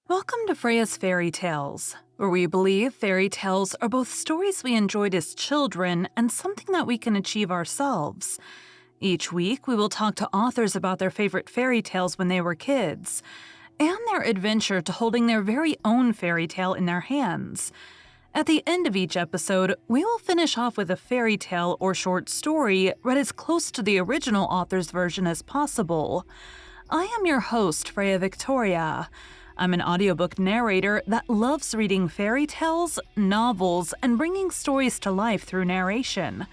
Welcome to Freya's Fairy Tales, where we believe fairy tales are both stories we enjoyed as children and something that we can achieve ourselves. Each week, we will talk to authors about their favorite fairy tales when they were kids, and their adventure to holding their very own fairy tale in their hands. At the end of each episode, we will finish off with a fairy tale or short story read as close to the original author's version as possible. I am your host, Freya Victoria. I'm an audiobook narrator that loves reading fairy tales, novels, and bringing stories to life through narration.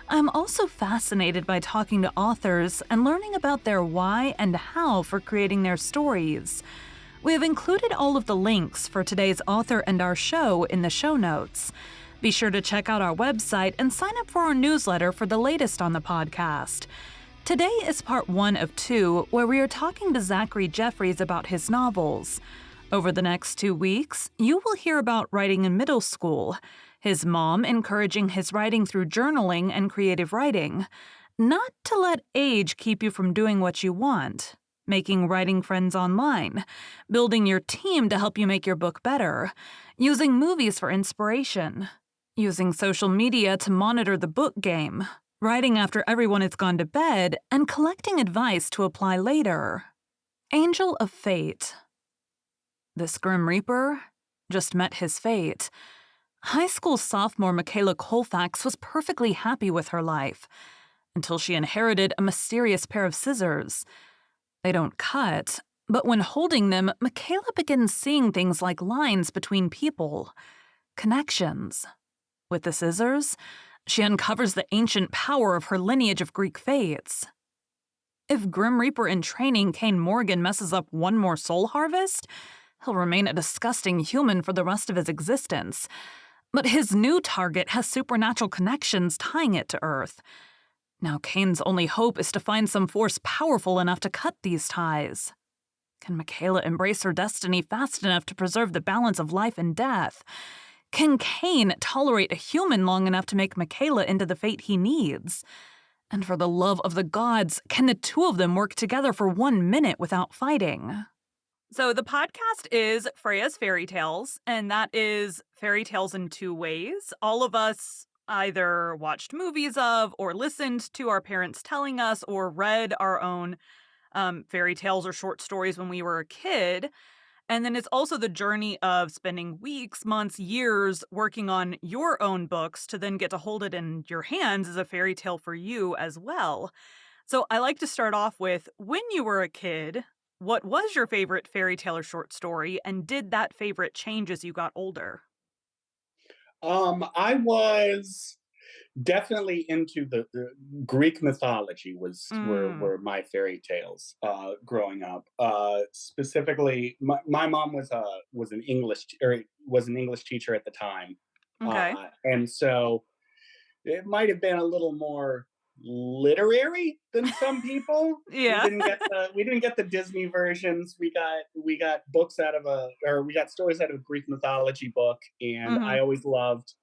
I'm also fascinated by talking to authors and learning about their why and how for creating their stories. We have included all of the links for today's author and our show in the show notes. Be sure to check out our website and sign up for our newsletter for the latest on the podcast. Today is part 1 of 2, where we are talking to Zachary Jeffries about his novels. Over the next 2 weeks, you will hear about writing in middle school, his mom encouraging his writing through journaling and creative writing, not to let age keep you from doing what you want, making writing friends online, building your team to help you make your book better, using movies for inspiration, using social media to monitor the book game, writing after everyone has gone to bed, and collecting advice to apply later. Angel of Fate. This Grim Reaper just met his fate. High school sophomore Michaela Colfax was perfectly happy with her life, until she inherited a mysterious pair of scissors. They don't cut, but when holding them, Michaela begins seeing things like lines between people, connections. With the scissors, she uncovers the ancient power of her lineage of Greek fates. If Grim Reaper in training Kane Morgan messes up one more soul harvest, he'll remain a disgusting human for the rest of his existence. But his new target has supernatural connections tying it to Earth. Now Kane's only hope is to find some force powerful enough to cut these ties. Can Michaela embrace her destiny fast enough to preserve the balance of life and death? Can Kane tolerate a human long enough to make Michaela into the fate he needs? And for the love of the gods, can the two of them work together for 1 minute without fighting? So the podcast is Freya's Fairy Tales, and that is fairy tales in 2 ways. All of us either watched movies of or listened to our parents telling us or read our own fairy tales or short stories when we were a kid. And then it's also the journey of spending weeks, months, years working on your own books to then get to hold it in your hands as a fairy tale for you as well. So I like to start off with, when you were a kid, what was your favorite fairy tale or short story, and did that favorite change as you got older? I was definitely into the Greek mythology was were Mm, were my fairy tales growing up. Specifically, my mom was an was an English teacher at the time, okay. and so it might have been a little more literary than some people. Yeah. We didn't get the Disney versions. We got books out of a or we got stories out of a Greek mythology book, and Mhm. I always loved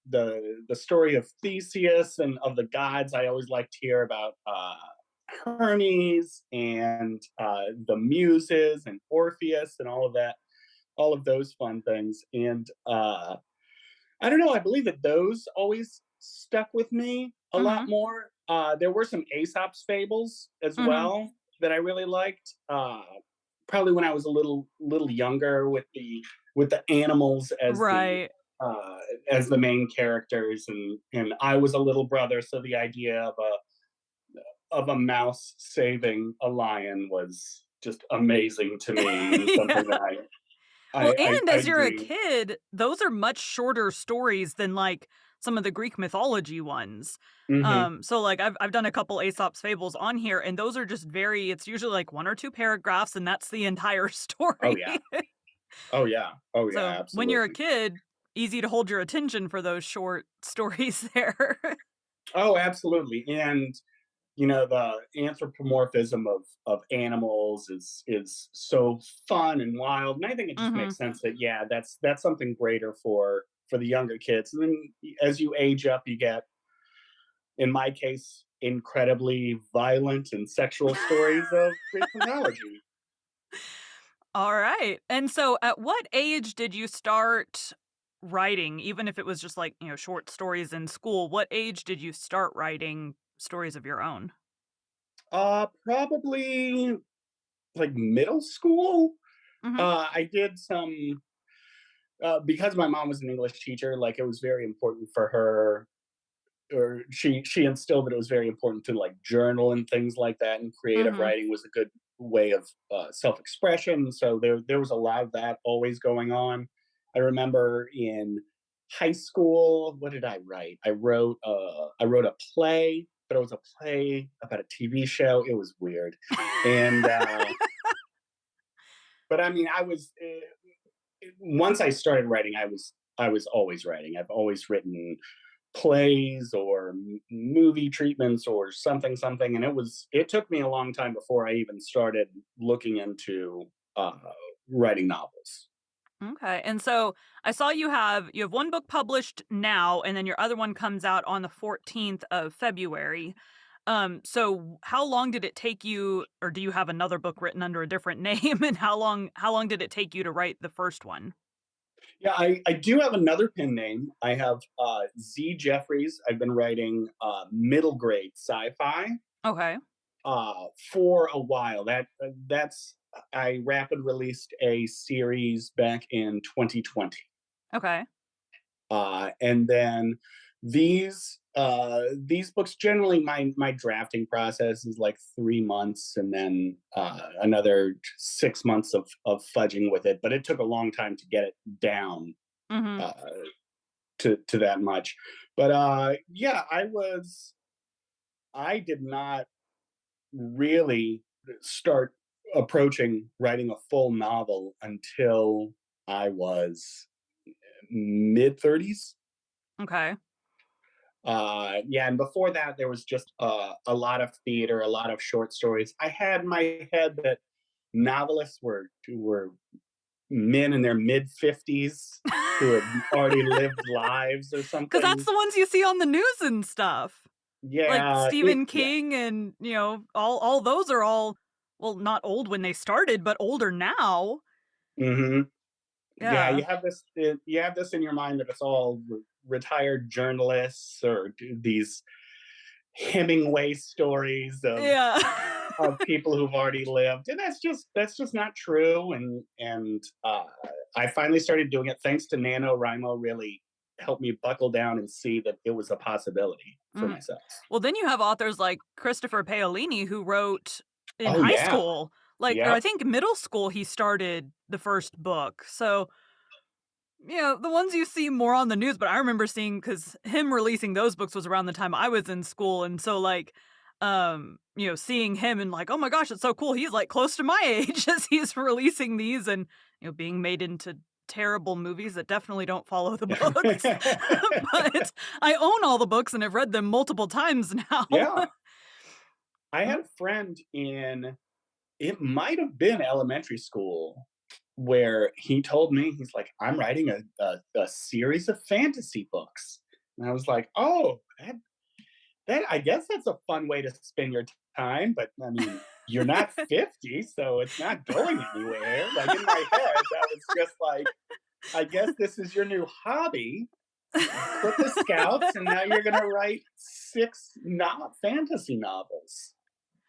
the story of Theseus and of the gods. I always liked to hear about Hermes and the Muses and Orpheus and all of that, all of those fun things. And I don't know. I believe that those always stuck with me a lot Mhm. more. There were some Aesop's fables as Mhm. well that I really liked. Probably when I was a little younger, with the animals Right. uh, as the main characters, and I was a little brother, so the idea of a mouse saving a lion was just amazing to me, and something Yeah. that Well, and I as you're a dreamed. kid, those are much shorter stories than, like, some of the Greek mythology ones. Hmm. So, like, I've done a couple Aesop's Fables on here, and those are just very it's usually, like, 1 or 2 paragraphs, and that's the entire Oh story. yeah. Oh yeah. Oh yeah. So, when you're a Absolutely. kid, easy to hold your attention for those short stories there. Oh, absolutely. And the anthropomorphism of animals is so fun and wild. And I think it just Mhm. makes sense that yeah, that's something greater for the younger kids. And then as you age up, you get, in my case, incredibly violent and sexual stories of Greek mythology. All right. And so at what age did you start writing, even if it was just like, short stories in school? What age did you start writing stories of your own? Probably like middle school. Mhm. I did some because my mom was an English teacher. Like it was very important for her, or she instilled that it was very important to like journal and things like that. And creative Mhm. writing was a good way of self expression. So there was a lot of that always going on. I remember in high school, what did I write? I wrote a play, but it was a play about a TV show. It was weird, and but I mean, once I started writing, I was always writing. I've always written plays or movie treatments or something, and it took me a long time before I even started looking into uh, writing novels. Okay. And so I saw you have one book published now and then your other one comes out on the 14th of February. So how long did it take you, or do you have another book written under a different name, and how long did it take you to write the first one? Yeah, I do have another pen name. I have Z Jeffries. I've been writing middle grade sci-fi Okay. for a while. That's I rapid released a series back in 2020. Okay. And then these books, generally my drafting process is like 3 months, and then another 6 months of fudging with it. But it took a long time to get it down Mhm. uh, to that much. But yeah, I did not really start approaching writing a full novel until I was mid 30s. Okay. Yeah, and before that, there was just a lot of theater, a lot of short stories. I had in my head that novelists were men in their mid 50s who had already lived lives or Cuz that's something. the ones you see on the news and stuff. Like Yeah, Stephen yeah. King and, all those are all, well, not old when they started, but older now. Hmm. Yeah, Yeah. you have this in your mind that it's all retired journalists or these Hemingway stories Yeah. of people who've already lived, and that's just not true. And I finally started doing it thanks to NaNoWriMo. Really helped me buckle down and see that it was a possibility for Mhm. myself. Well, then you have authors like Christopher Paolini who wrote in Oh high yeah, school, or I yep. think middle school he started the first book. So, the ones you see more on the news, but I remember seeing, cuz him releasing those books was around the time I was in school, and so seeing him and like, "Oh my gosh, it's so cool. He's like close to my age as he's releasing these and, being made into terrible movies that definitely don't follow the books." But I own all the books and I've read them multiple times now. Yeah, I Mm. had a friend in, it might have been elementary school, where he told me, he's like, I'm writing a series of fantasy books. And I was like, oh, that I guess that's a fun way to spend your time. But I mean, you're not 50, so it's not going anywhere. Like in my head, that was just like, I guess this is your new hobby. You quit the scouts, and now you're gonna write six not fantasy novels.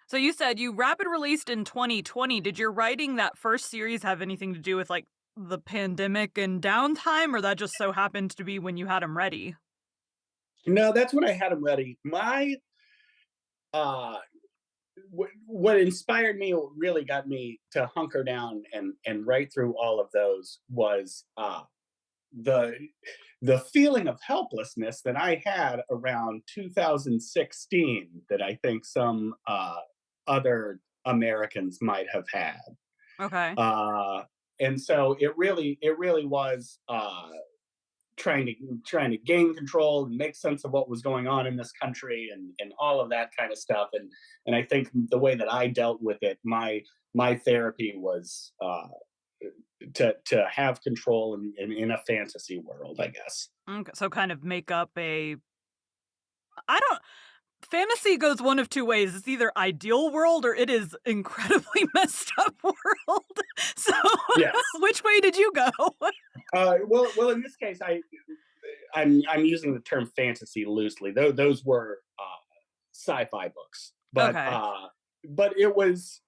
So you said you rapid released in 2020. Did your writing that first series have anything to do with like the pandemic and downtime, or that just so happened to be when you had them ready? No, that's when I had them ready. My uh what inspired me, what really got me to hunker down and write through all of those was the the feeling of helplessness that I had around 2016 that I think some other Americans might have had. Okay. Uh, and so it really was trying to gain control and make sense of what was going on in this country and all of that kind of stuff. And I think the way that I dealt with it, my therapy was to have control in a fantasy world, I guess. Okay. So kind of make up a, I don't fantasy goes one of two ways. It's either ideal world or it is incredibly messed up world. So, Yes. which way did you go? Well, in this case, I'm using the term fantasy loosely. Those were sci-fi books, Okay. but it was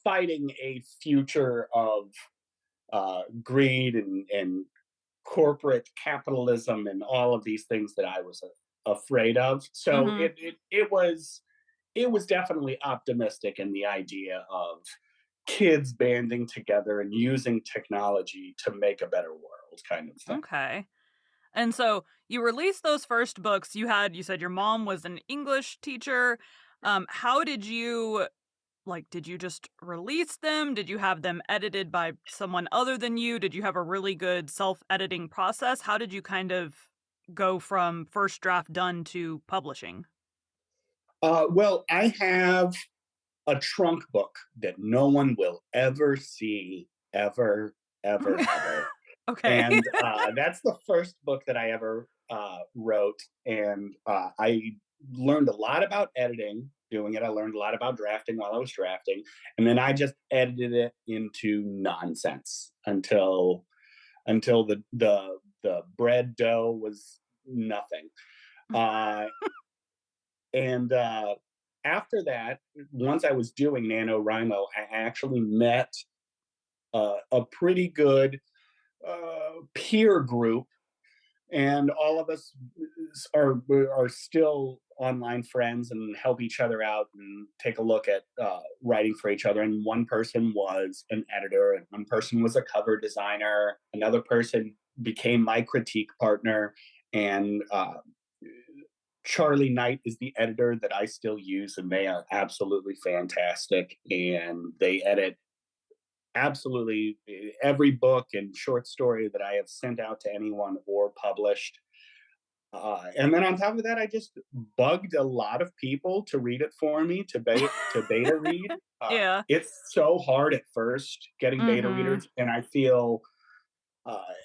fighting a future of greed and corporate capitalism and all of these things that I was afraid of. So Mhm. it was definitely optimistic in the idea of kids banding together and using technology to make a better world, kind of thing. Okay. And so you released those first books. You said your mom was an English teacher. How did you did you just release them? Did you have them edited by someone other than you? Did you have a really good self-editing process? How did you kind of go from first draft done to publishing? Well, I have a trunk book that no one will ever see, ever, ever, ever. Okay. And that's the first book that I ever wrote. And I learned a lot about editing doing it. I learned a lot about drafting while I was drafting. And then I just edited it into nonsense until the bread dough was nothing. Uh, and after that, once I was doing NaNoWriMo, I actually met a pretty good peer group, and all of us are still online friends and help each other out and take a look at writing for each other. And one person was an editor, and one person was a cover designer. Another person became my critique partner, and Charlie Knight is the editor that I still use, and they are absolutely fantastic. And they edit absolutely every book and short story that I have sent out to anyone or published. And then on top of that, I just bugged a lot of people to read it for me to beta read. Yeah. It's so hard at first getting beta Mhm. readers, and I feel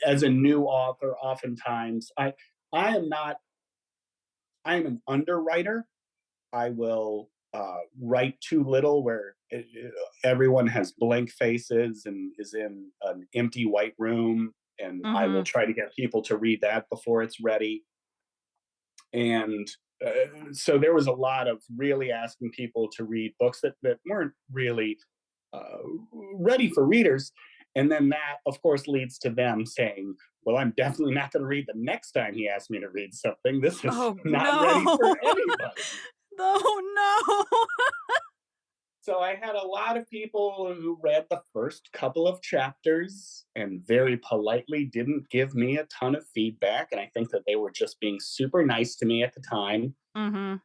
as a new author, oftentimes I am not I am an underwriter. I will write too little where everyone has blank faces and is in an empty white room, and I will Mhm. try to get people to read that before it's ready. And so there was a lot of really asking people to read books that weren't really uh, ready for readers. And then that, of course, leads to them saying, well, I'm definitely not going to read the next time he asks me to read something. This is Oh, not ready no. for anybody. Oh, no. So I had a lot of people who read the first couple of chapters and very politely didn't give me a ton of feedback. And I think that they were just being super nice to me at the time. Mhm.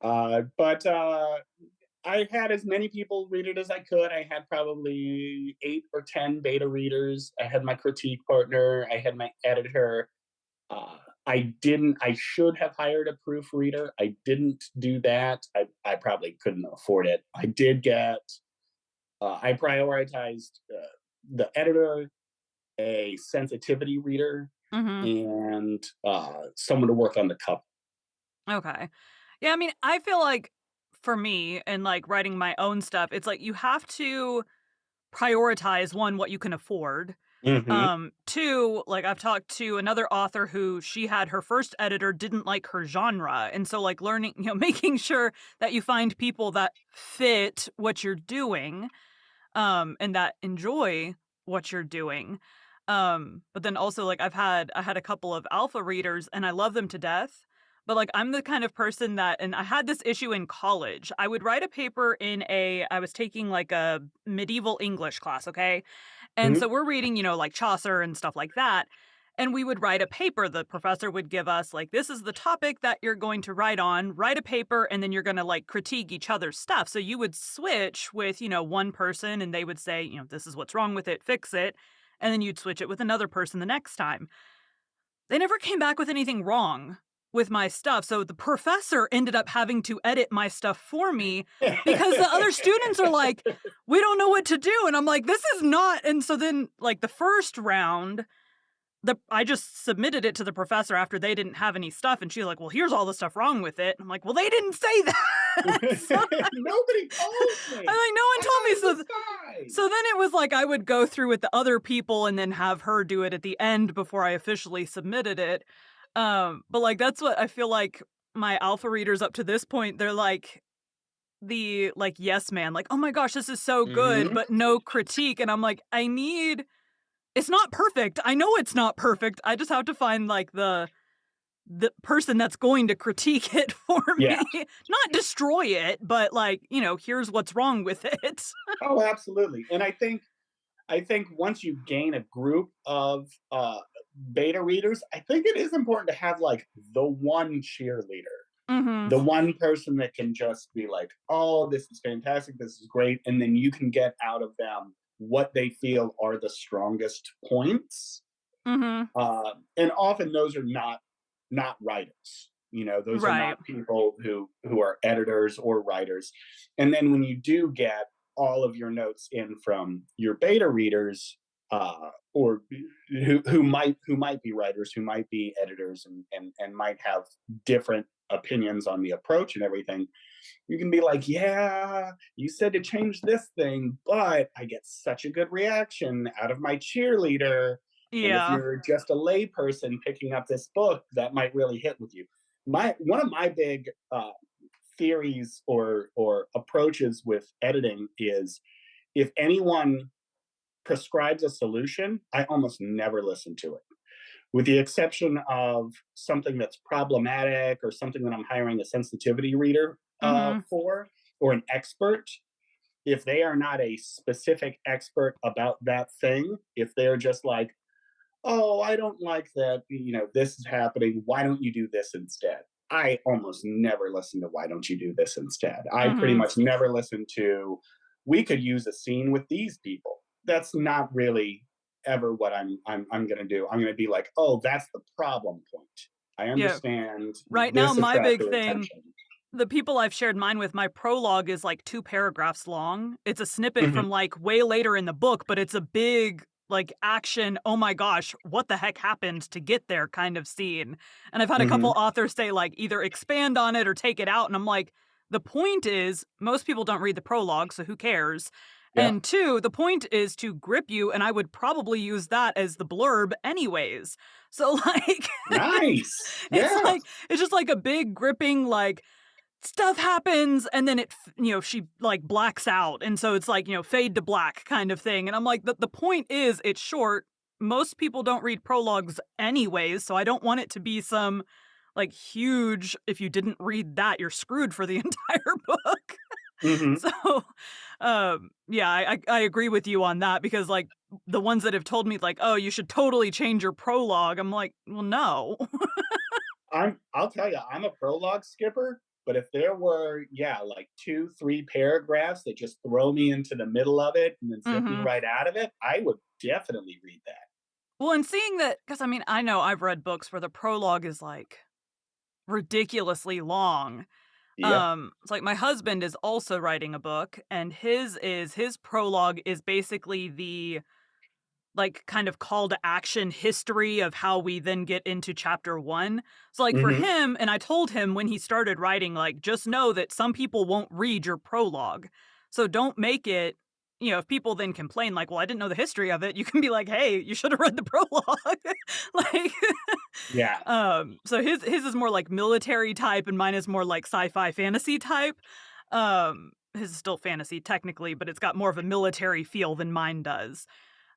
But I had as many people read it as I could. I had probably 8 or 10 beta readers. I had my critique partner. I had my editor. Uh, I should have hired a proofreader. I didn't do that. I probably couldn't afford it. I prioritized the editor, a sensitivity reader, Mhm. and someone to work on the cover. Okay. Yeah, I mean, I feel like for me and like writing my own stuff, it's like you have to prioritize one, what you can afford. Hmm. Two, like I've talked to another author who she had her first editor didn't like her genre. And so like learning, making sure that you find people that fit what you're doing, and that enjoy what you're doing. But then also like I had a couple of alpha readers and I love them to death. But like I'm the kind of person that and I had this issue in college. I would write a paper I was taking like a medieval English class, okay? And so Hmm. we're reading, like Chaucer and stuff like that. And we would write a paper. The professor would give us, like, this is the topic that you're going to write on, write a paper, and then you're going to like critique each other's stuff. So you would switch with, one person and they would say, this is what's wrong with it, fix it. And then you'd switch it with another person the next time. They never came back with anything wrong with my stuff. So the professor ended up having to edit my stuff for me because the other students are like, we don't know what to do. And I'm like, this is not. And so then, like, the first round, I just submitted it to the professor after they didn't have any stuff, and she's like, "Well, here's all the stuff wrong with it." I'm like, "Well, they didn't say that." So Nobody told I'm me. like, "No one I told thought me." it was fine. So then it was like I would go through with the other people and then have her do it at the end before I officially submitted it. But like that's what I feel like my alpha readers up to this point, they're like the like yes man, like, "Oh my gosh, this is so good," Mhm. but no critique. And I'm like, it's not perfect. I know it's not perfect. I just have to find like the person that's going to critique it for Yeah. me. Not destroy it, but like, here's what's wrong with it. Oh, absolutely. And I think once you gain a group of beta readers, I think it is important to have like the one cheerleader, Mhm. the one person that can just be like, "Oh, this is fantastic. This is great," and then you can get out of them what they feel are the strongest points. Mhm. And often those are not writers. Those are Right. not people who are editors or writers. And then when you do get all of your notes in from your beta readers, or who might be writers, who might be editors, and might have different opinions on the approach and everything, you can be like, "Yeah, you said to change this thing, but I get such a good reaction out of my cheerleader. And if Yeah. you're just a layperson picking up this book, that might really hit with you." One of my big theories or approaches with editing is, if anyone prescribes a solution, I almost never listen to it, with the exception of something that's problematic or something that I'm hiring a sensitivity reader Mhm. for, or an expert. If they are not a specific expert about that thing, if they're just like, "Oh, I don't like that, this is happening. Why don't you do this instead?" I almost never listen to "Why don't you do this instead?" I pretty Mhm. much never listen to "We could use a scene with these people." That's not really ever what I'm going to do. I'm going to be like, "Oh, that's the problem point. I Yeah. understand Right now, this my big attracted thing, attention." the people I've shared mine with, my prologue is like 2 paragraphs long. It's a snippet Mhm, from like way later in the book, but it's a big like action, oh my gosh, what the heck happened to get there kind of scene. And I've had a couple mhm, authors say like either expand on it or take it out. And I'm like, the point is most people don't read the prologue, so who cares? yeah. And two, the point is to grip you, and I would probably use that as the blurb anyways. So like Nice. it's Yeah. like it's just like a big gripping like stuff happens and then she like blacks out and so it's like fade to black kind of thing and I'm like the point is it's short. Most people don't read prologues anyways, so I don't want it to be some like huge, if you didn't read that you're screwed for the entire book. Mhm. So yeah, I agree with you on that because like the ones that have told me like, oh, you should totally change your prologue, I'm like, well, no. I'll tell you, I'm a prologue skipper, but if there were, yeah, like 2, 3 paragraphs that just throw me into the middle of it and then zip me Hmm. right out of it, I would definitely read that. Well, and seeing that, because I mean, I know I've read books where the prologue is like ridiculously long. Yep. It's like my husband is also writing a book, and his prologue is basically the like kind of call to action history of how we then get into chapter one. So, like for Mhm. him, and I told him when he started writing, like, just know that some people won't read your prologue. So, don't make it, if people then complain, like, well, I didn't know the history of it, you can be like, hey, you should have read the prologue. Like, Yeah. so his is more like military type, and mine is more like sci-fi fantasy type. His is still fantasy technically, but it's got more of a military feel than mine does.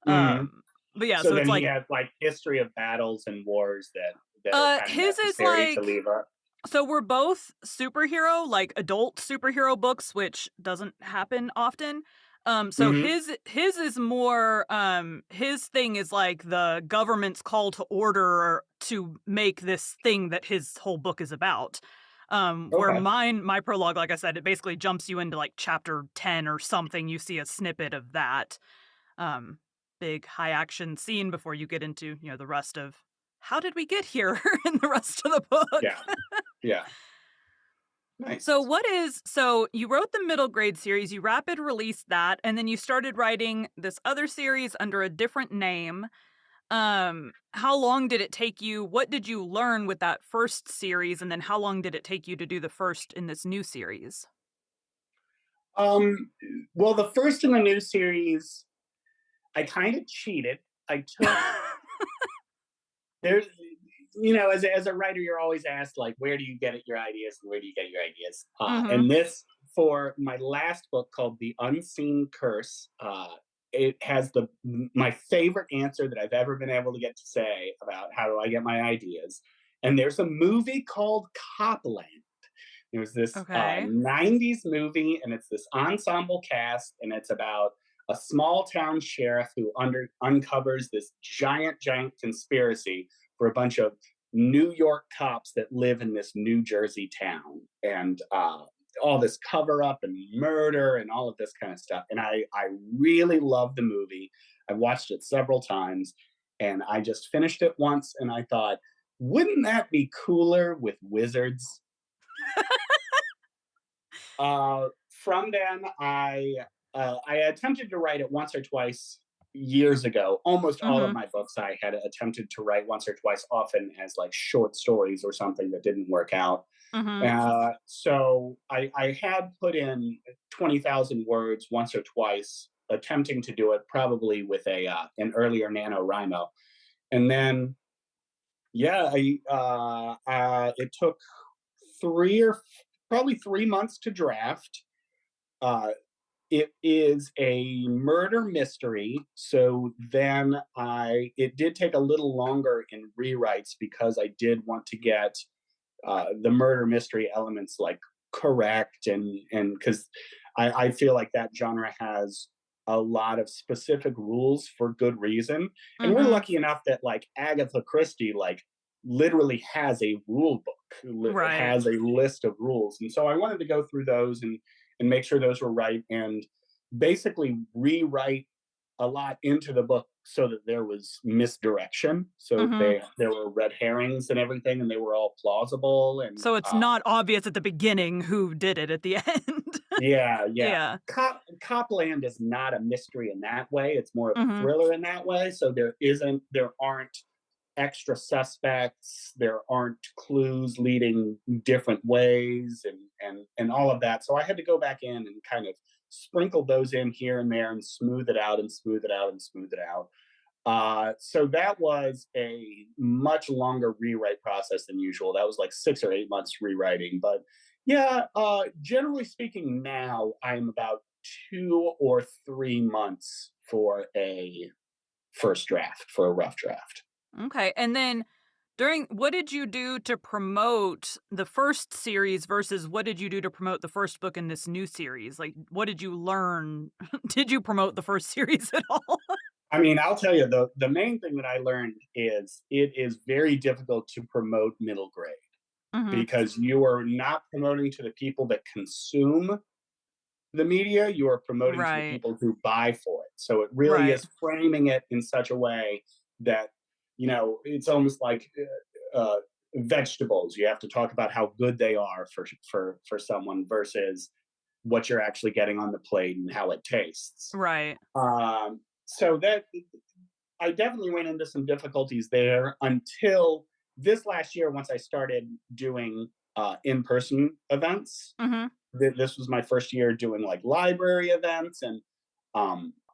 Mhm. But yeah, So so it's then he like, has, like, history of battles and wars that are kinda his is necessary to like, leave up. so we're both superhero, like adult superhero books, which doesn't happen often. So Mhm. his is more, his thing is like the government's call to order to make this thing that his whole book is about. Where Okay. my prologue, like I said, it basically jumps you into like chapter 10 or something. You see a snippet of that. um, Big high action scene before you get into, the rest of how did we get here in the rest of the book. Yeah. Yeah. So Nice. so you wrote the middle grade series, you rapid released that, and then you started writing this other series under a different name. How long did it take you? What did you learn with that first series, and then how long did it take you to do the first in this new series? Um, well, the first in the new series, I kind of cheated. I took there's as a writer, you're always asked like, where do you get your ideas and where do you get your ideas? Mhm. And this for my last book called The Unseen Curse. It has the my favorite answer that I've ever been able to get to say about how do I get my ideas. And there's a movie called Copland. It was this Okay. 90s movie, and it's this ensemble cast, and it's about a small town sheriff who uncovers this giant conspiracy for a bunch of New York cops that live in this New Jersey town. And all this cover up and murder and all of this kind of stuff. And I really love the movie. I watched it several times, and I just finished it once, and I thought, wouldn't that be cooler with wizards? From then, I attempted to write it once or twice years ago. Almost all of Mhm. my books I had attempted to write once or twice, often as like short stories or something that didn't work out. Mhm. So I had put in 20,000 words once or twice, attempting to do it probably with a an earlier NaNoWriMo, and then it took probably 3 months to draft. Uh, it is a murder mystery, so then I it did take a little longer in rewrites because I did want to get the murder mystery elements like correct, and because I feel like that genre has a lot of specific rules for good reason, and we're Mhm. lucky enough that like Agatha Christie like literally has a rule book, Right. has a list of rules, and so I wanted to go through those and make sure those were right, and basically rewrite a lot into the book so that there was misdirection, so Mhm. there were red herrings and everything, and they were all plausible. And So it's not obvious at the beginning who did it at the end. yeah. Yeah. Copland is not a mystery in that way. It's more of a Mhm. thriller in that way. So there aren't extra suspects, there aren't clues leading different ways, and all of that. So I had to go back in and kind of sprinkle those in here and there and smooth it out and smooth it out and smooth it out. So that was a much longer rewrite process than usual. That was like 6 or 8 months rewriting. But yeah, generally speaking, now I'm about 2 or 3 months for a first draft, for a rough draft. Okay. And then during what did you do to promote the first series versus what did you do to promote the first book in this new series? Like, what did you learn? Did you promote the first series at all? I mean, I'll tell you, the main thing that I learned is it is very difficult to promote middle grade Mhm. because you are not promoting to the people that consume the media, you are promoting to the Right. people who buy for it. So it really Right. is framing it in such a way that, it's almost like vegetables. You have to talk about how good they are for someone versus what you're actually getting on the plate and how it tastes. Right. So that I definitely ran into some difficulties there until this last year, once I started doing in-person events. Mhm. This was my first year doing like library events and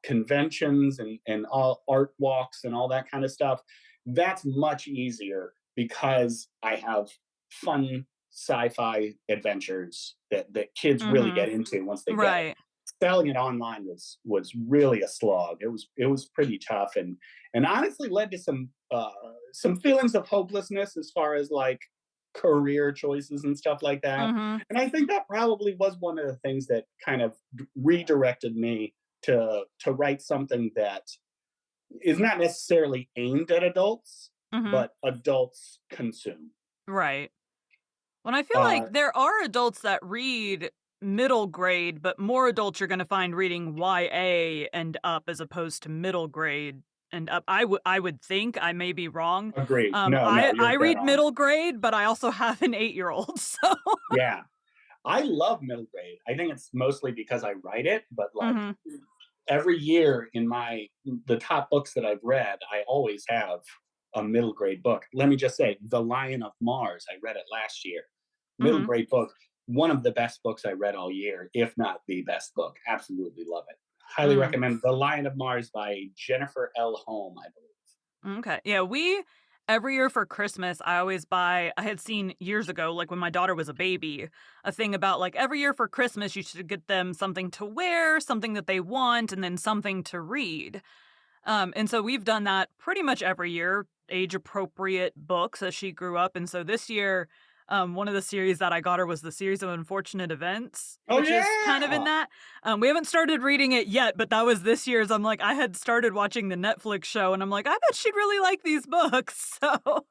conventions and all art walks and all that kind of stuff. That's much easier because I have fun sci-fi adventures that kids really Mhm. get into once they get it. Right. Selling it online was really a slog. It was pretty tough, and honestly led to some feelings of hopelessness as far as like career choices and stuff like that. Mhm. And I think that probably was one of the things that kind of redirected me to write something that is not necessarily aimed at adults, Mhm. but adults consume. Right. When I feel like Uh, there are adults that read middle grade, but more adults you're gonna find reading YA and up as opposed to middle grade and up. I would think, I may be wrong. Agreed. No, I you're dead read on. middle grade, but I also have an 8-year-old, so Yeah, I love middle grade. I think it's mostly because I write it, but like Mhm. every year in the top books that I've read, I always have a middle grade book. Let me just say, The Lion of Mars, I read it last year. Middle Mhm. grade book, one of the best books I read all year, if not the best book. Absolutely love it. Highly Mm. recommend The Lion of Mars by Jennifer L. Holm, I believe. Okay. Yeah, we every year for Christmas, I always buy I had seen years ago, like when my daughter was a baby, a thing about like every year for Christmas you should get them something to wear, something that they want, and then something to read. And so we've done that pretty much every year, age appropriate books as she grew up. And so this year, one of the series that I got her was the series of unfortunate events, Oh which is kind of in yeah, that. We haven't started reading it yet, but that was this year's. I'm like, I had started watching the Netflix show, and I'm like, I bet she'd really like these books. So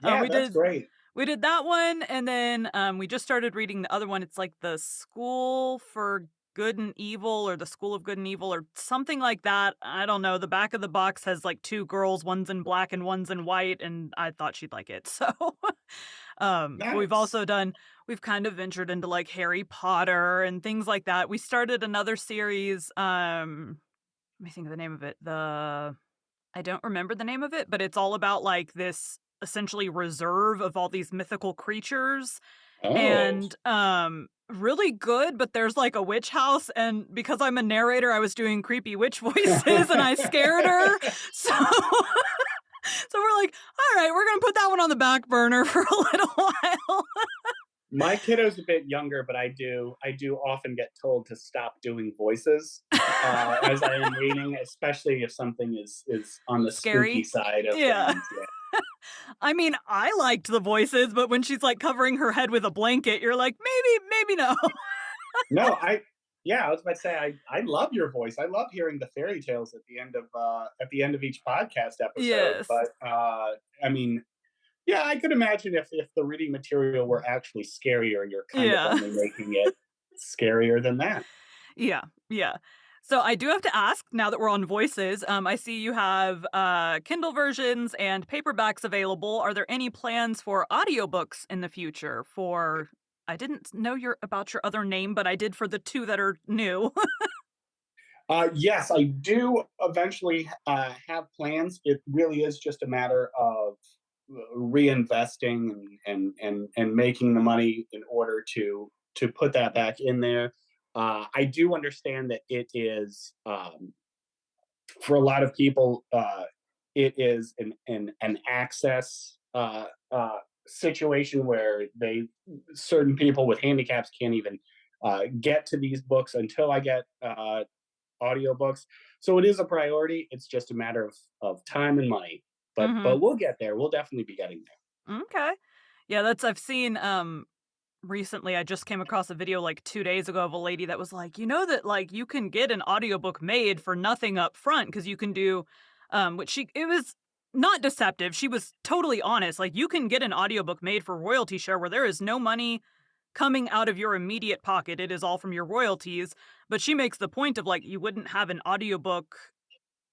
yeah, we that's did great. we did that one, and then, we just started reading the other one. It's like The School for Good and Evil or The School of Good and Evil or something like that. I don't know. The back of the box has, like, 2 girls, one's in black and one's in white, and I thought she'd like it. So, but Nice. we've kind of ventured into, like, Harry Potter and things like that. We started another series, let me think of the name of it. I don't remember the name of it, but it's all about, like, this essentially reserve of all these mythical creatures Oh, and, really good, but there's, like, a witch house, and because I'm a narrator, I was doing creepy witch voices and I scared her. So so we're like, "Alright, we're gonna put that one on the back burner for a little while." my kiddo's a bit younger, but I do often get told to stop doing voices as I am reading, especially if something is on the spooky Scary. side of Yeah. things. Yeah. I mean, I liked the voices, but when she's, like, covering her head with a blanket, you're like, maybe no." No, I was about to say I love your voice. I love hearing the fairy tales at the end of each podcast episode. Yes. But I mean, yeah, I could imagine if the reading material were actually scarier, you're kind of Yeah. only making it scarier than that. Yeah, yeah. So I do have to ask, now that we're on voices, I see you have, Kindle versions and paperbacks available. Are there any plans for audiobooks in the future for I didn't know your other name, but I did for the 2 that are new. Yes, I do eventually have plans. It really is just a matter of reinvesting and making the money in order to put that back in there. I do understand that it is for a lot of people. It is an access situation where they certain people with handicaps can't even get to these books until I get audiobooks. So it is a priority. It's just a matter of time and money. Mhm. But we'll get there. We'll definitely be getting there. Okay. Yeah, that's I've seen, recently I just came across a video like 2 days ago of a lady that was like, "You know that, like, you can get an audiobook made for nothing up front because you can do" which she it was not deceptive, she was totally honest, like, you can get an audiobook made for royalty share where there is no money coming out of your immediate pocket, it is all from your royalties, but she makes the point of, like, you wouldn't have an audiobook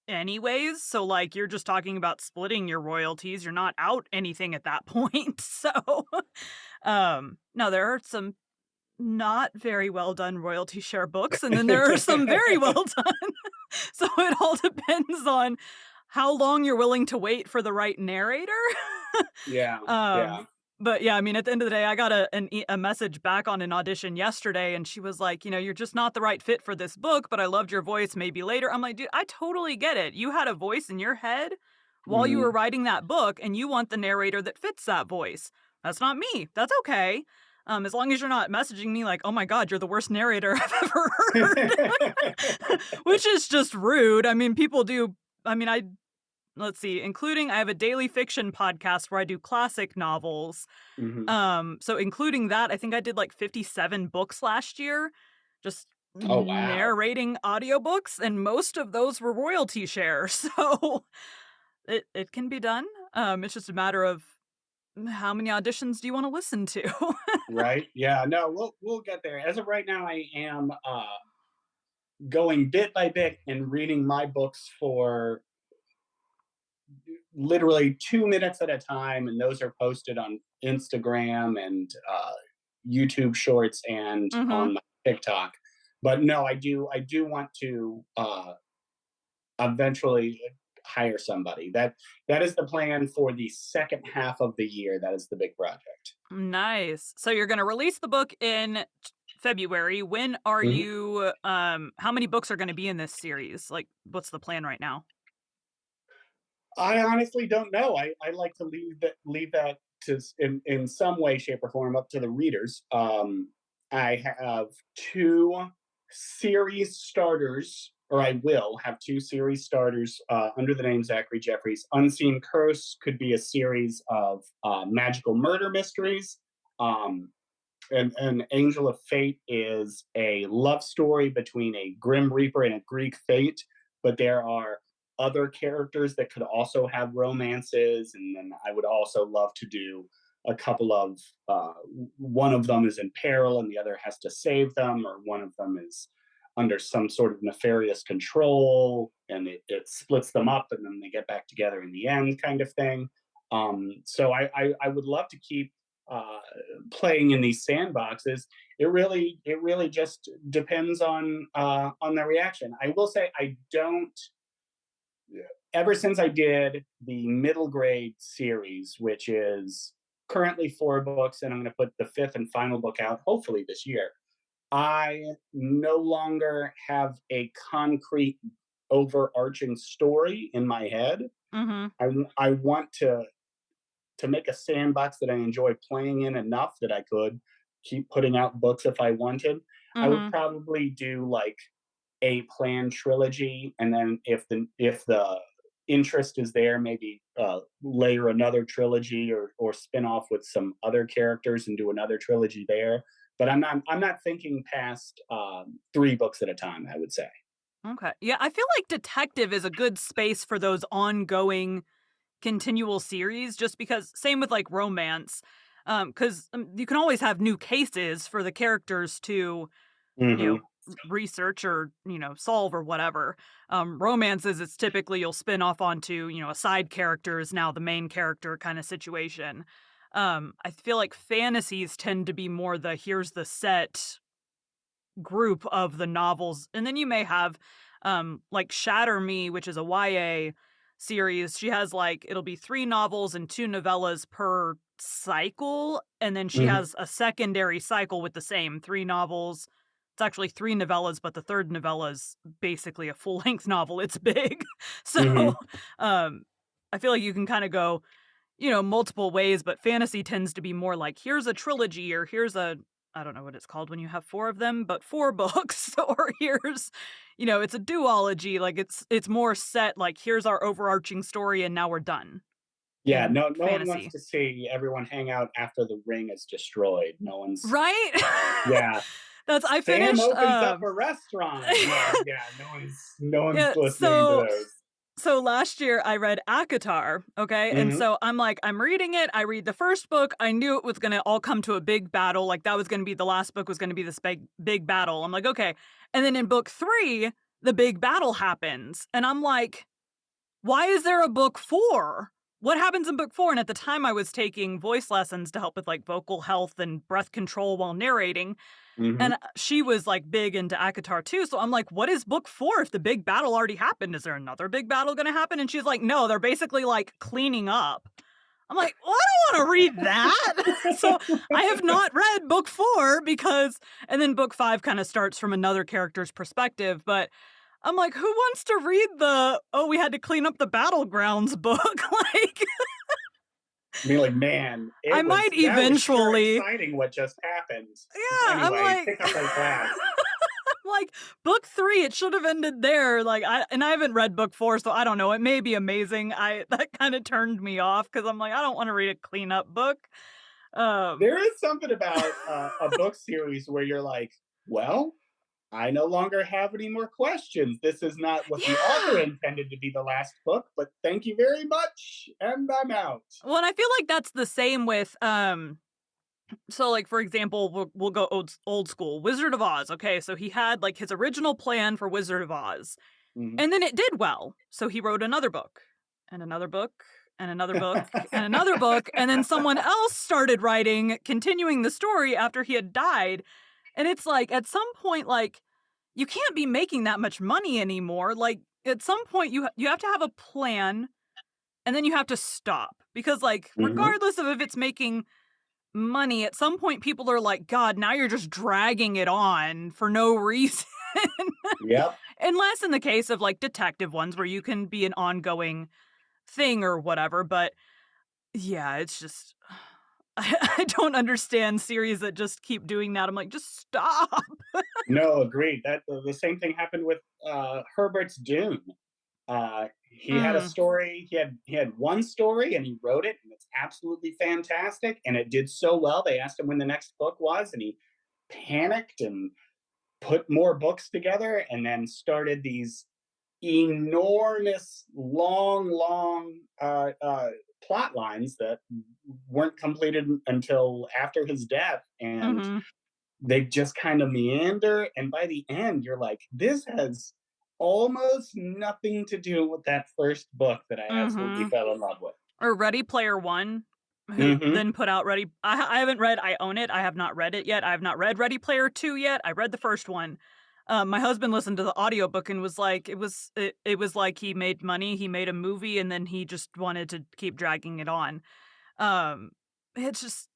anyways, so, like, you're just talking about splitting your royalties, you're not out anything at that point, so, no, there are some not very well done royalty share books, and then there are some very well done. So it all depends on how long you're willing to wait for the right narrator. Yeah, Um, yeah. but yeah, I mean, at the end of the day, I got a message back on an audition yesterday, and she was like, "You're just not the right fit for this book, but I loved your voice, maybe later." I'm like, "Dude, I totally get it. You had a voice in your head while you were Mhm. writing that book, and you want the narrator that fits that voice. That's not me. That's okay. As long as you're not messaging me like, 'Oh my god, you're the worst narrator I've ever heard,'" which is just rude. I mean, people do I mean, I let's see, including I have a daily fiction podcast where I do classic novels. Mhm. So including that, I think I did like 57 books last year, just Oh, wow. narrating audiobooks, and most of those were royalty share. So it can be done. It's just a matter of how many auditions do you want to listen to? Right? Yeah, no, we'll get there. As of right now, I am, going bit by bit and reading my books for literally 2 minutes at a time, and those are posted on Instagram and, YouTube Shorts and Mhm. on my TikTok. But no, I do want to eventually hire somebody. That is the plan for the second half of the year. That is the big project. Nice. So you're gonna release the book in February. When are Mhm. you, how many books are gonna be in this series? Like, what's the plan right now? I honestly don't know. I like to leave that in some way, shape, or form up to the readers. I have two series starters, or I will have two series starters under the name Zachary Jeffries. Unseen Curse could be a series of magical murder mysteries. Um, and Angel of Fate is a love story between a Grim Reaper and a Greek Fate, but there are other characters that could also have romances, and then I would also love to do a couple of one of them is in peril and the other has to save them, or one of them is under some sort of nefarious control and it splits them up and then they get back together in the end, kind of thing. So I would love to keep uh, playing in these sandboxes. It really just depends on the reaction. I will say I don't. Ever since I did the middle grade series, which is currently 4 books, and I'm going to put the fifth and final book out hopefully this year. I no longer have a concrete overarching story in my head. Mhm. I want to make a sandbox that I enjoy playing in enough that I could keep putting out books if I wanted. I would Mhm. probably do like a planned trilogy, and then if the interest is there, maybe layer another trilogy or spin off with some other characters and do another trilogy there. But I'm not thinking past 3 books at a time, I would say. Okay. Yeah, I feel like detective is a good space for those ongoing continual series just because same with like romance. 'Cause you can always have new cases for the characters to, you know, Hmm. research or, solve or whatever. Romances, it's typically you'll spin off onto, a side character is now the main character kind of situation. I feel like fantasies tend to be more the here's the set group of the novels. And then you may have like Shatter Me, which is a YA series. She has like it'll be 3 novels and 2 novellas per cycle, and then she Hmm. has a secondary cycle with the same 3 novels. It's actually 3 novellas, but the 3rd novella is basically a full-length novel. It's big. So, Hmm. um I feel like you can kind of go, multiple ways, but fantasy tends to be more like here's a trilogy or here's a I don't know what it's called when you have 4 of them, but 4 books or here's it's a duology, like it's more set like here's our overarching story and now we're done Yeah, in no one wants fantasy. to see everyone hang out after the ring is destroyed. No one's. Right? Yeah. That's I Sam finished opens up a restaurant. No, yeah, no one's yeah, listening to those. so last year I read ACOTAR, okay? And Mhm. so I'm like, I'm reading it. I read the first book. I knew it was going to all come to a big battle. Like that was going to be the last book was going to be this big battle. I'm like, okay. And then in book 3, the big battle happens. And I'm like, why is there a book 4? What happens in book 4? And at the time I was taking voice lessons to help with like vocal health and breath control while narrating. And, Mhm. she was, like, big into ACOTAR too, so I'm like, "What is book 4 if the big battle already happened? Is there another big battle gonna happen?" And she's like, "No, they're basically, like, cleaning up." I'm like, "Well, I don't wanna read that." So, I have not read book 4 because and then book 5 kinda starts from another character's perspective, but I'm like, "Who wants to read the, 'Oh, we had to clean up the battlegrounds' book?" Like, I mean, like, man, I it was might that was sure eventually. exciting what just happened. Yeah, I'm Anyway, like pick up our class. like, book 3, it should have ended there, like, I haven't read book 4, so I don't know, it may be amazing, I that kinda turned me off because 'cause I'm like, "I don't wanna read a cleanup book." Um There is something about a book series where you're like, "Well, I no longer have any more questions. This is not what the author Yeah! intended to be the last book, but thank you very much, and I'm out." Well, and I feel like that's the same with, so, like, for example, we'll go old school, Wizard of Oz, okay, so he had, like, his original plan for Wizard of Oz, Mhm. and then it did well, so he wrote another book, and another book, and another book, and another book, and then someone else started writing continuing the story after he had died. And it's like, at some point, like, you can't be making that much money anymore. Like, at some point, you have to have a plan, and then you have to stop because, like, Mhm. regardless of if it's making money, at some point, people are like, "God, now you're just dragging it on for no reason." Yep. Unless in the case of, like, detective ones where you can be an ongoing thing or whatever, but yeah, it's just I don't understand series that just keep doing that. I'm like, "Just stop." No, agreed. That the same thing happened with, Herbert's Dune. He had a Mm, story. He had one story, and he wrote it, and it's absolutely fantastic. And it did so well. They asked him when the next book was, and he panicked and put more books together, and then started these enormous, long plot lines that weren't completed until after his death, and mhm, they just kind of meander. And by the end, you're like, this has almost nothing to do with that first book that I absolutely mhm. fell in love with. Or Ready Player One, who Hmm. then put out I haven't read I own it, I have not read it yet, I have not read Ready Player 2 yet, I read the first one. My husband listened to the audiobook and was like, it was like he made money, he made a movie, and then he just wanted to keep dragging it on. Um, it's just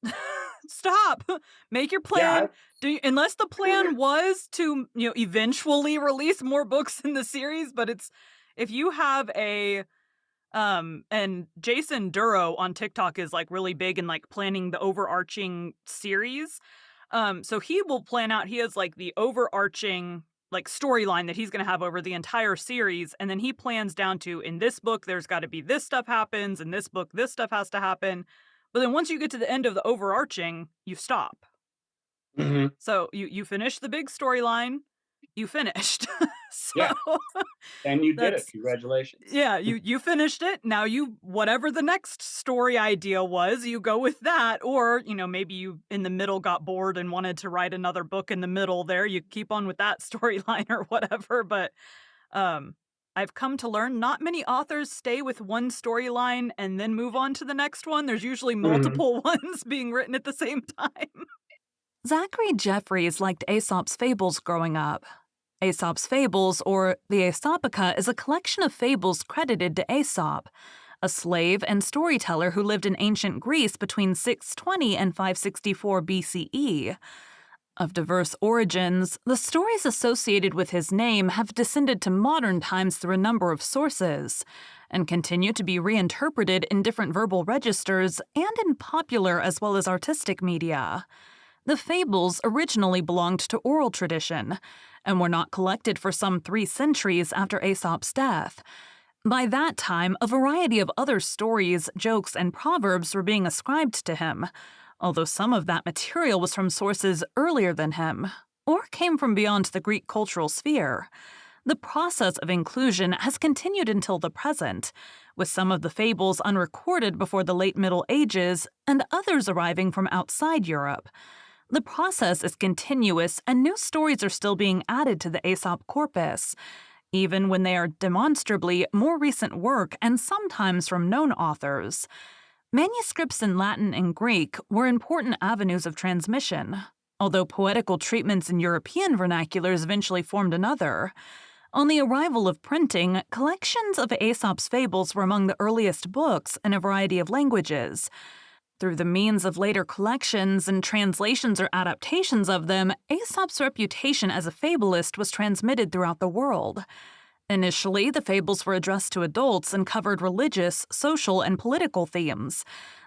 stop. Make your Yeah. plan. Unless the plan was to, eventually release more books in the series, but it's if you have a and Jason Duro on TikTok is, like, really big in, like, planning the overarching series. So he will plan out he has, like, the overarching, like, storyline that he's gonna have over the entire series, and then he plans down to, in this book, there's gotta be this stuff happens, in this book, this stuff has to happen. But then once you get to the end of the overarching, you stop. Hmm. So you finish the big storyline, you finished. So Yeah. And you did it. that's Congratulations. yeah, you finished it. Now you whatever the next story idea was, you go with that, or, maybe you in the middle got bored and wanted to write another book in the middle there, you keep on with that storyline or whatever, but, um, I've come to learn not many authors stay with one storyline and then move on to the next one. There's usually Hmm. multiple ones being written at the same time. Zachary Jeffries liked Aesop's fables growing up. Aesop's Fables, or the Aesopica, is a collection of fables credited to Aesop, a slave and storyteller who lived in ancient Greece between 620 and 564 BCE. Of diverse origins, the stories associated with his name have descended to modern times through a number of sources, and continue to be reinterpreted in different verbal registers and in popular as well as artistic media. The fables originally belonged to oral tradition and were not collected for some 3 centuries after Aesop's death. By that time, a variety of other stories, jokes, and proverbs were being ascribed to him, although some of that material was from sources earlier than him, or came from beyond the Greek cultural sphere. The process of inclusion has continued until the present, with some of the fables unrecorded before the late Middle Ages and others arriving from outside Europe. The process is continuous, and new stories are still being added to the Aesop corpus, even when they are demonstrably more recent work and sometimes from known authors. Manuscripts in Latin and Greek were important avenues of transmission, although poetical treatments in European vernaculars eventually formed another. On the arrival of printing, collections of Aesop's fables were among the earliest books in a variety of languages. Through the means of later collections and translations or adaptations of them, Aesop's reputation as a fabulist was transmitted throughout the world. Initially, the fables were addressed to adults and covered religious, social, and political themes.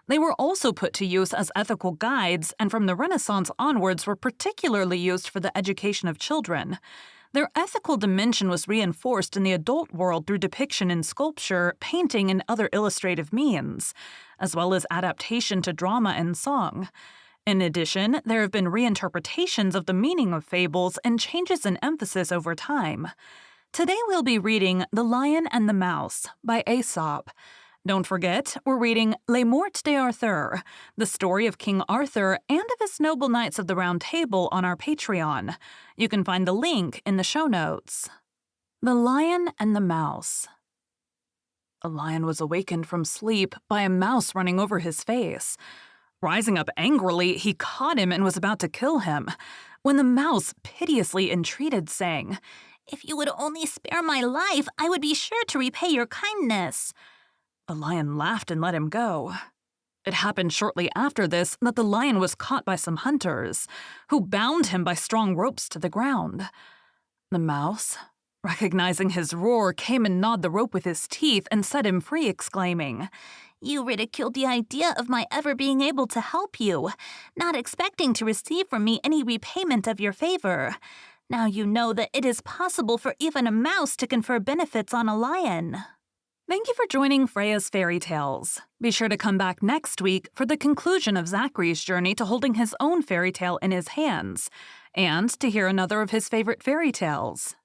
They were also put to use as ethical guides, and from the Renaissance onwards were particularly used for the education of children. Their ethical dimension was reinforced in the adult world through depiction in sculpture, painting, and other illustrative means, as well as adaptation to drama and song. In addition, there have been reinterpretations of the meaning of fables and changes in emphasis over time. Today we'll be reading The Lion and the Mouse by Aesop. Don't forget, we're reading Les Morts d'Arthur, the story of King Arthur and of his noble knights of the Round Table on our Patreon. You can find the link in the show notes. The Lion and the Mouse. A lion was awakened from sleep by a mouse running over his face. Rising up angrily, he caught him and was about to kill him. when the mouse piteously entreated, saying, "If you would only spare my life, I would be sure to repay your kindness." The lion laughed and let him go. It happened shortly after this that the lion was caught by some hunters, who bound him by strong ropes to the ground. The mouse, recognizing his roar, came and gnawed the rope with his teeth and set him free, exclaiming, "You ridiculed the idea of my ever being able to help you, not expecting to receive from me any repayment of your favor. Now you know that it is possible for even a mouse to confer benefits on a lion." Thank you for joining Freya's Fairy Tales. Be sure to come back next week for the conclusion of Zachary's journey to holding his own fairy tale in his hands, and to hear another of his favorite fairy tales.